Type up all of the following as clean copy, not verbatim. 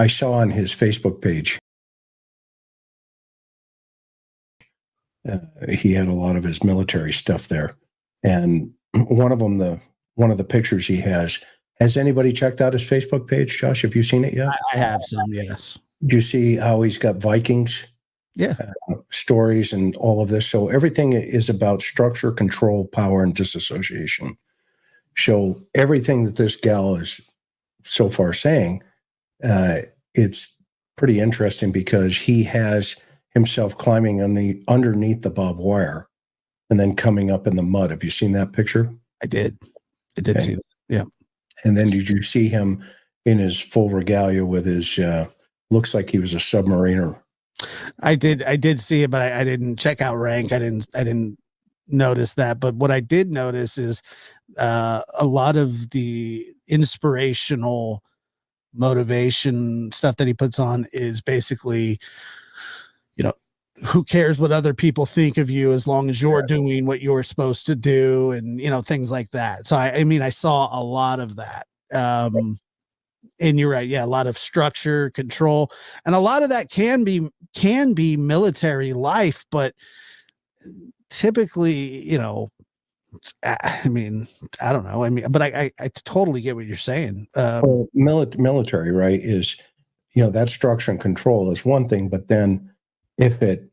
I saw on his Facebook page, he had a lot of his military stuff there. And one of the pictures he has anybody checked out his Facebook page, Josh? Have you seen it yet? I have some, yes. Do you see how he's got Vikings? Yeah. Stories and all of this. So everything is about structure, control, power, and disassociation. So everything that this gal is so far saying, it's pretty interesting because he has himself climbing underneath the barbed wire and then coming up in the mud. Have you seen that picture? I did see that. Yeah. And then did you see him in his full regalia with his, looks like he was a submariner? I did see it, but I didn't check out rank. I didn't notice that. But what I did notice is a lot of the inspirational motivation stuff that he puts on is basically, who cares what other people think of you as long as you're doing what you're supposed to do, and things like that. So I mean, I saw a lot of that. And you're right. Yeah. A lot of structure, control, and a lot of that can be military life, but typically, I mean, I don't know. I mean, but I totally get what you're saying. Well, military, right, is, that structure and control is one thing, but then if it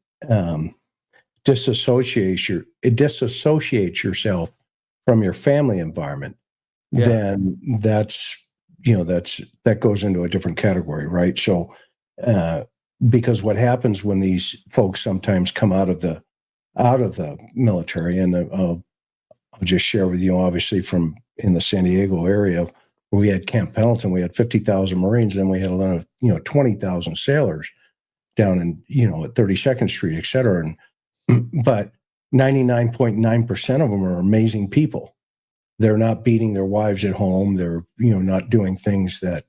disassociates yourself from your family environment, then that goes into a different category, right? So, because what happens when these folks sometimes come out of the military, and I'll just share with you, obviously from in the San Diego area, where we had Camp Pendleton, we had 50,000 Marines, and we had a lot of 20,000 sailors down in at 32nd Street, et cetera. But 99.9% of them are amazing people. They're not beating their wives at home. They're, not doing things that,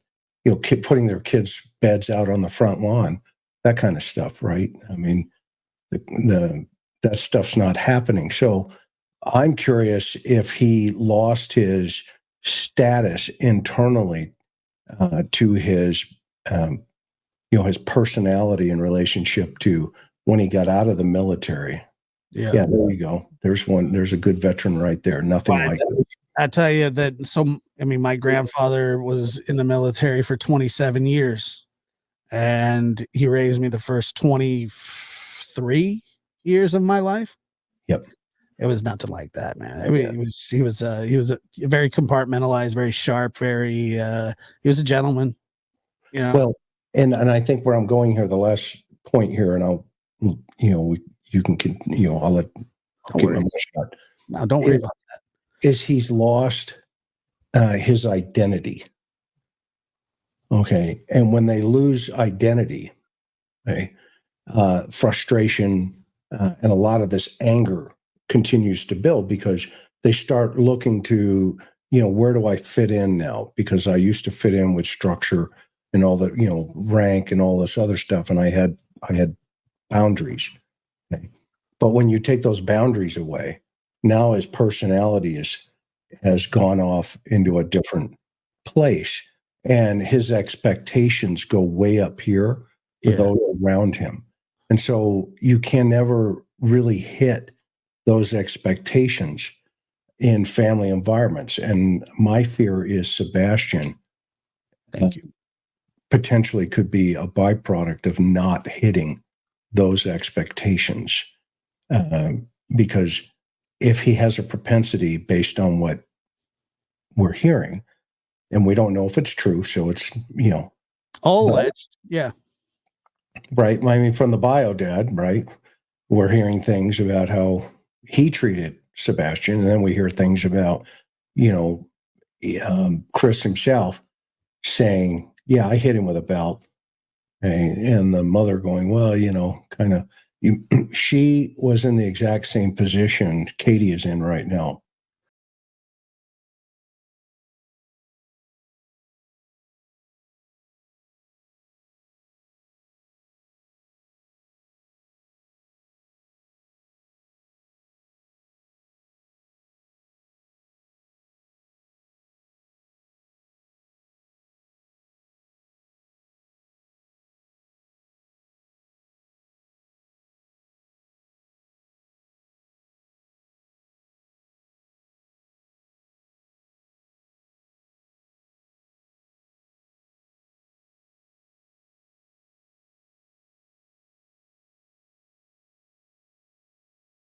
putting their kids' beds out on the front lawn, that kind of stuff, right? I mean, that stuff's not happening. So I'm curious if he lost his status internally to his, his personality in relationship to when he got out of the military. Yeah, there you go. There's a good veteran right there. Nothing like that. I tell you that. So, I mean, my grandfather was in the military for 27 years, and he raised me the first 23 years of my life. Yep. It was nothing like that, man. I mean, he was a very compartmentalized, very sharp, he was a gentleman, Well, and I think where I'm going here, the last point here, and I'll, you can, I'll get my shot. No, don't worry about that. Is he's lost his identity. Okay. And when they lose identity, frustration and a lot of this anger continues to build, because they start looking to, where do I fit in now? Because I used to fit in with structure and all the, rank and all this other stuff. And I had boundaries. Okay. But when you take those boundaries away, now his personality has gone off into a different place, and his expectations go way up here for those around him. And so you can never really hit those expectations in family environments. And my fear is Sebastian, thank you, potentially could be a byproduct of not hitting those expectations. Because if he has a propensity based on what we're hearing, and we don't know if it's true, so it's, all alleged. Yeah. Right. I mean, from the bio dad, right? We're hearing things about how he treated Sebastian, and then we hear things about, Chris himself saying, yeah, I hit him with a belt. And the mother going, well, kind of, she was in the exact same position Katie is in right now.